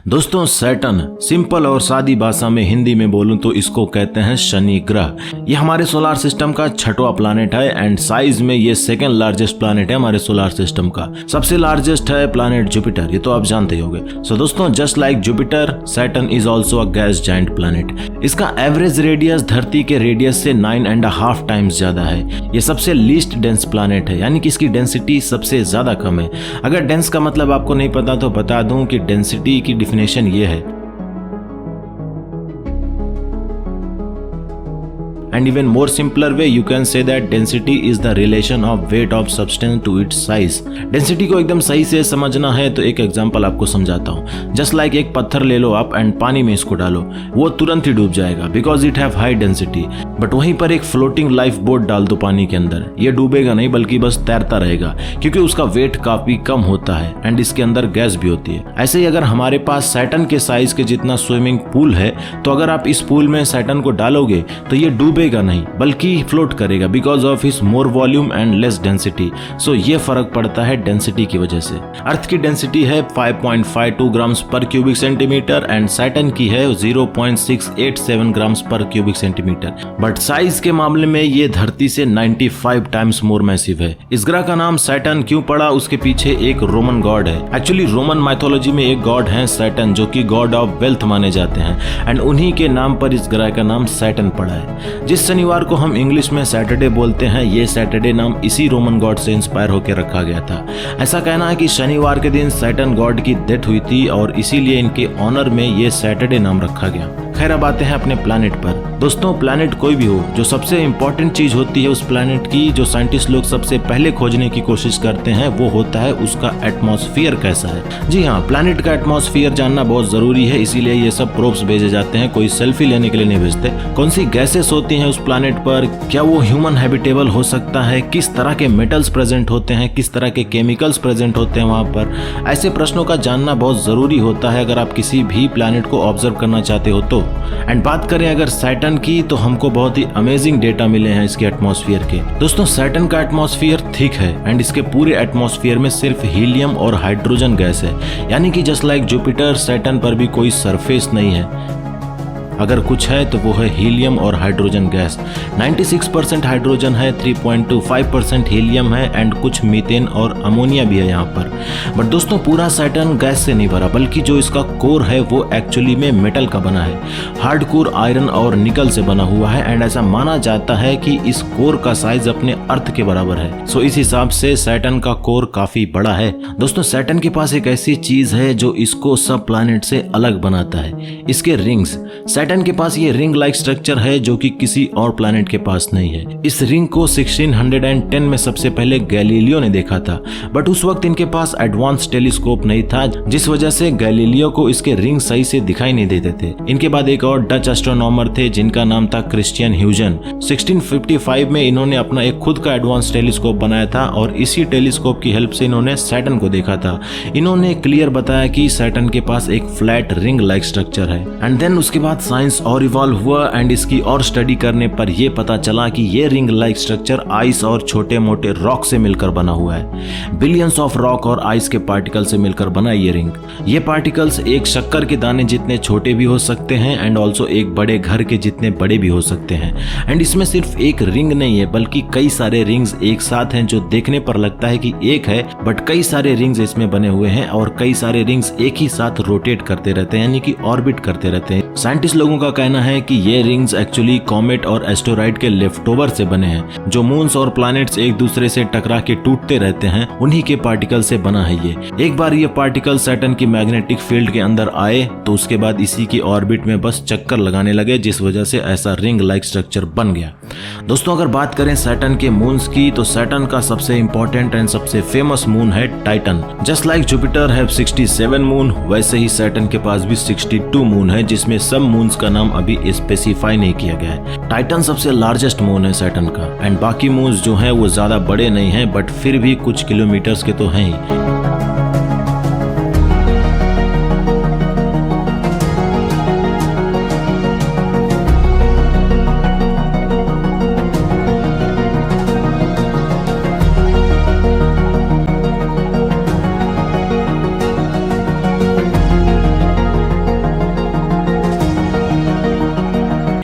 दोस्तों Saturn simple और सादी भाषा में हिंदी में बोलूं तो इसको कहते हैं शनि ग्रह। ये हमारे सोलार सिस्टम का छठवां प्लैनेट है एंड साइज में ये सेकंड लार्जेस्ट प्लैनेट है हमारे सोलार सिस्टम का। सबसे लार्जेस्ट है प्लैनेट जुपिटर, ये तो आप जानते ही होंगे। सो दोस्तों just like Jupiter Saturn is also a gas giant planet. इसका एवरेज रेडियस धरती के रेडियस से 9.5 टाइम्स ज्यादा है। ये सबसे लीस्ट डेंस प्लैनेट है, यानी कि इसकी डेंसिटी सबसे ज्यादा कम है। अगर डेंस का मतलब आपको नहीं पता तो बता दूं कि डेंसिटी की डेफिनेशन ये है, and even more simpler way you can say that density is the relation of weight of substance to its size। Density को एकदम सही से समझना है तो एक एग्जांपल आपको समझाता हूँ। जस्ट लाइक एक पत्थर ले लो आप एंड पानी में इसको डालो, वो तुरंत ही डूब जाएगा because it have high density. But वहीं पर एक फ्लोटिंग लाइफ बोट डाल दो पानी के अंदर, ये डूबेगा नहीं बल्कि बस तैरता रहेगा क्योंकि उसका वेट काफी कम होता है एंड इसके अंदर गैस भी होती है। ऐसे ही अगर हमारे पास सैटर्न के साइज के जितना स्विमिंग पूल है तो अगर आप इस पूल में सैटर्न को डालोगे तो ये डूबेगा नहीं बल्कि फ्लोट करेगा because of his more volume and less density. So ये फर्क पड़ता है डेंसिटी की वजह से। अर्थ की डेंसिटी है 5.52 ग्राम्स पर क्यूबिक सेंटीमीटर एंड सैटर्न की है 0.687 ग्राम्स पर क्यूबिक सेंटीमीटर। बट साइज के मामले में ये धरती से 95 टाइम्स मोर मैसिव है। इस ग्रह का नाम सैटर्न क्यों पड़ा, उसके पीछे एक रोमन गॉड है। एक्चुअली रोमन माइथोलॉजी में एक गॉड है सैटर्न जो कि गॉड ऑफ वेल्थ माने जाते हैं एंड उन्हीं के नाम पर इस ग्रह का नाम सैटर्न पड़ा है। जिस शनिवार को हम इंग्लिश में सैटरडे बोलते हैं, ये सैटरडे नाम इसी रोमन गॉड से इंस्पायर होकर रखा गया था। ऐसा कहना है कि शनिवार के दिन सैटर्न गॉड की डेथ हुई थी और इसीलिए इनके ऑनर में ये सैटरडे नाम रखा गया। खैर अब आते हैं अपने प्लैनेट पर। दोस्तों प्लैनेट कोई भी हो, जो सबसे इंपॉर्टेंट चीज होती है उस प्लैनेट की, जो साइंटिस्ट लोग सबसे पहले खोजने की कोशिश करते हैं, वो होता है उसका एटमॉस्फेयर कैसा है। जी हाँ, प्लैनेट का एटमॉस्फेयर जानना बहुत जरूरी है, इसीलिए ये सब प्रोब्स भेजे जाते हैं। कोई सेल्फी लेने के लिए नहीं भेजते। कौन सी गैसेस होती हैं उस प्लैनेट पर, क्या वो ह्यूमन हैबिटेबल हो सकता है, किस तरह के मेटल्स प्रेजेंट होते हैं, किस तरह के केमिकल्स प्रेजेंट होते हैं वहां पर। ऐसे प्रश्नों का जानना बहुत जरूरी होता है अगर आप किसी भी प्लैनेट को ऑब्जर्व करना चाहते हो तो। एंड बात करें अगर सैटर्न की तो हमको बहुत ही अमेजिंग डेटा मिले हैं इसके एटमॉस्फेयर के। दोस्तों सैटर्न का एटमॉस्फेयर थिक है एंड इसके पूरे एटमॉस्फेयर में सिर्फ हीलियम और हाइड्रोजन गैस है, यानी कि जस्ट लाइक जुपिटर सैटर्न पर भी कोई सरफेस नहीं है। अगर कुछ है तो वो है हीलियम और हाइड्रोजन गैस। 96% हाइड्रोजन है, 3.25% हीलियम है एंड कुछ मीथेन और अमोनिया भी है यहाँ पर। बट दोस्तों पूरा सैटर्न गैस से नहीं भरा, बल्कि जो इसका कोर है वो एक्चुअली में मेटल का बना है। हार्ड कोर आयरन और निकल से बना हुआ है एंड ऐसा माना जाता है कि इस कोर का साइज अपने अर्थ के बराबर है। सो इस हिसाब से सैटर्न का कोर काफी बड़ा है। दोस्तों सैटर्न के पास एक ऐसी चीज है जो इसको सब प्लैनेट से अलग बनाता है, इसके रिंग्स। सैटर्न के पास ये रिंग लाइक स्ट्रक्चर है जो कि किसी और प्लैनेट के पास नहीं है। इस रिंग को 1610 में सबसे पहले गैलीलियो ने देखा था, बट उस वक्त इनके पास एडवांस टेलीस्कोप नहीं था, जिस वजह से गैलीलियो को इसके रिंग सही से दिखाई नहीं देते थे। इनके बाद एक और डच एस्ट्रोनॉमर थे जिनका नाम था क्रिश्चियन ह्यूजन। 1655 में इन्होंने अपना एक खुद का एडवांस टेलीस्कोप बनाया था और इसी टेलीस्कोप की हेल्प से इन्होंने सैटर्न को देखा था। इन्होंने क्लियर बताया कि सैटर्न के पास एक फ्लैट रिंग लाइक स्ट्रक्चर है। एंड देन उसके बाद साइंस और इवॉल्व हुआ एंड इसकी और स्टडी करने पर यह पता चला कि ये रिंग लाइक स्ट्रक्चर आइस और छोटे मोटे रॉक से मिलकर बना हुआ है। बिलियंस ऑफ रॉक और आइस के पार्टिकल से मिलकर बना ये रिंग। ये पार्टिकल्स एक शक्कर के दाने जितने छोटे भी हो सकते हैं एंड ऑल्सो एक बड़े घर के जितने बड़े भी हो सकते हैं। एंड इसमें सिर्फ एक रिंग नहीं है बल्कि कई सारे रिंग्स एक साथ हैं, जो देखने पर लगता है कि एक है बट कई सारे रिंग्स इसमें बने हुए हैं और कई सारे रिंग्स एक ही साथ रोटेट करते रहते हैं, यानी कि ऑर्बिट करते रहते हैं। साइंटिस्ट लोगों का कहना है कि ये रिंग्स एक्चुअली कॉमेट और एस्टेरॉइड के लेफ्टओवर से बने हैं। जो मून्स और प्लैनेट्स एक दूसरे से टकरा के टूटते रहते हैं उन्हीं के पार्टिकल से बना है ये। एक बार ये पार्टिकल सैटर्न की मैग्नेटिक फील्ड के अंदर आए तो उसके बाद इसी की ऑर्बिट में बस चक्कर लगाने लगे, जिस वजह से ऐसा रिंग लाइक स्ट्रक्चर बन गया। दोस्तों अगर बात करें सैटर्न के मून्स की तो सैटर्न का सबसे इंपॉर्टेंट एंड सबसे फेमस मून है टाइटन। जस्ट लाइक जुपिटर है 67 मून, वैसे ही सैटर्न के पास भी 62 मून है, जिसमें सब मून्स का नाम अभी स्पेसिफाई नहीं किया गया है। टाइटन सबसे लार्जेस्ट मून है सैटर्न का एंड बाकी मून्स जो हैं वो ज्यादा बड़े नहीं हैं बट फिर भी कुछ किलोमीटर्स के तो हैं ही।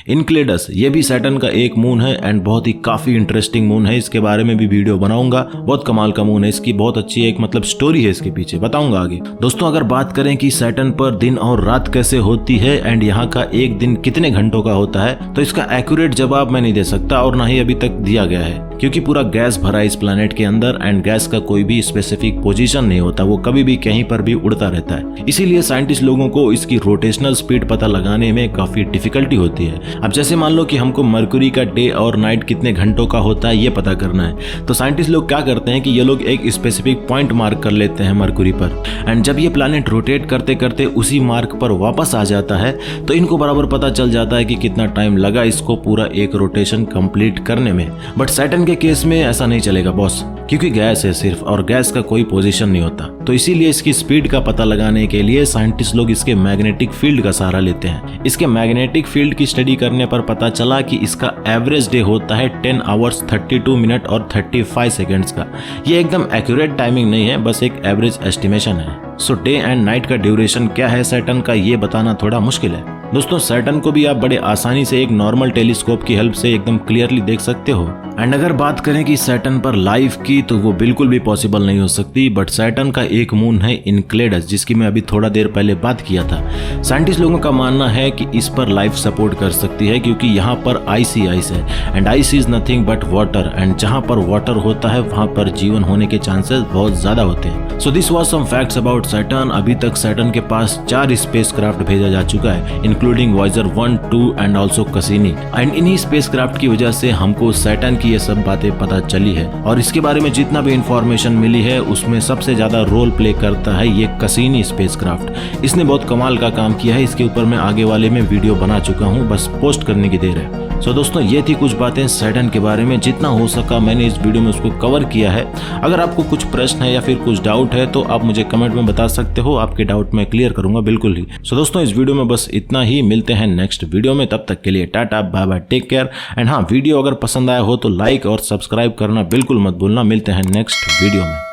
इनक्लेडस ये भी सैटर्न का एक मून है एंड बहुत ही काफी इंटरेस्टिंग मून है। इसके बारे में भी वीडियो बनाऊंगा। बहुत कमाल का मून है, इसकी बहुत अच्छी एक मतलब स्टोरी है इसके पीछे, बताऊंगा आगे। दोस्तों अगर बात करें कि सैटर्न पर दिन और रात कैसे होती है एंड यहाँ का एक दिन कितने घंटों का होता है, तो इसका एक्यूरेट जवाब मैं नहीं दे सकता और ना ही अभी तक दिया गया है, क्योंकि पूरा गैस भरा है इस प्लैनेट के अंदर एंड गैस का कोई भी स्पेसिफिक पोजीशन नहीं होता, वो कभी भी कहीं पर भी उड़ता रहता है। इसीलिए साइंटिस्ट लोगों को इसकी रोटेशनल स्पीड पता लगाने में काफी डिफिकल्टी होती है। अब जैसे मान लो कि हमको मरकुरी का डे और नाइट कितने घंटों का होता है ये पता करना है, तो साइंटिस्ट लोग क्या करते हैं कि ये लोग एक स्पेसिफिक पॉइंट मार्क कर लेते हैं मरकुरी पर एंड जब ये प्लैनेट रोटेट करते करते उसी मार्क पर वापस आ जाता है तो इनको बराबर पता चल जाता है कि कितना टाइम लगा इसको पूरा एक रोटेशन कंप्लीट करने में। बट सैटर्न के केस में ऐसा नहीं चलेगा बॉस, क्योंकि गैस है सिर्फ और गैस का कोई पोजीशन नहीं होता। तो इसीलिए इसकी स्पीड का पता लगाने के लिए साइंटिस्ट लोग इसके मैग्नेटिक फील्ड का सहारा लेते हैं। इसके मैग्नेटिक फील्ड की स्टडी करने पर पता चला कि इसका एवरेज डे होता है 10 आवर्स 32 मिनट और 35 सेकेंड्स का। ये एकदम एक्यूरेट टाइमिंग नहीं है, बस एक एवरेज एस्टिमेशन है। सो डे एंड नाइट का ड्यूरेशन क्या है सैटर्न का, ये बताना थोड़ा मुश्किल है। दोस्तों सैटर्न को भी आप बड़े आसानी से एक नॉर्मल टेलीस्कोप की हेल्प से एकदम क्लियरली देख सकते हो। एंड अगर बात करें कि सैटर्न पर लाइफ की, तो वो बिल्कुल भी पॉसिबल नहीं हो सकती। बट सैटर्न का एक मून है इनक्लेडस, जिसकी मैं अभी थोड़ा देर पहले बात किया था। साइंटिस्ट लोगों का मानना है कि इस पर लाइफ सपोर्ट कर सकती है, क्योंकि यहाँ पर आइस ही आइस है and ice is nothing but water and जहाँ पर वाटर होता है वहाँ पर जीवन होने के चांसेस बहुत ज्यादा होते हैं। So this was some facts about Saturn. अभी तक सैटर्न के पास 4 स्पेसक्राफ्ट भेजा जा चुका है, including Voyager 1, 2 and also Cassini. And इन्हीं स्पेसक्राफ्ट की वजह से हमको सैटर्न की ये सब बातें पता चली है और इसके बारे में जितना भी इंफॉर्मेशन मिली है उसमें सबसे ज्यादा रोल प्ले करता है ये कैसिनी स्पेसक्राफ्ट। इसने बहुत कमाल का काम किया है। इसके ऊपर मैं आगे वाले में वीडियो बना चुका हूँ, बस पोस्ट करने की देर है। सो दोस्तों ये थी कुछ बातें सैटर्न के बारे में, जितना हो सका मैंने इस वीडियो में उसको कवर किया है। अगर आपको कुछ प्रश्न है या फिर कुछ डाउट है तो आप मुझे कमेंट में बता सकते हो, आपके डाउट मैं क्लियर करूंगा बिल्कुल ही। सो दोस्तों इस वीडियो में बस इतना ही, मिलते हैं नेक्स्ट वीडियो में, तब तक के लिए tata bye bye, take care. And हाँ, वीडियो अगर पसंद आया हो तो लाइक और सब्सक्राइब करना बिल्कुल मत भूलना। मिलते हैं नेक्स्ट वीडियो में।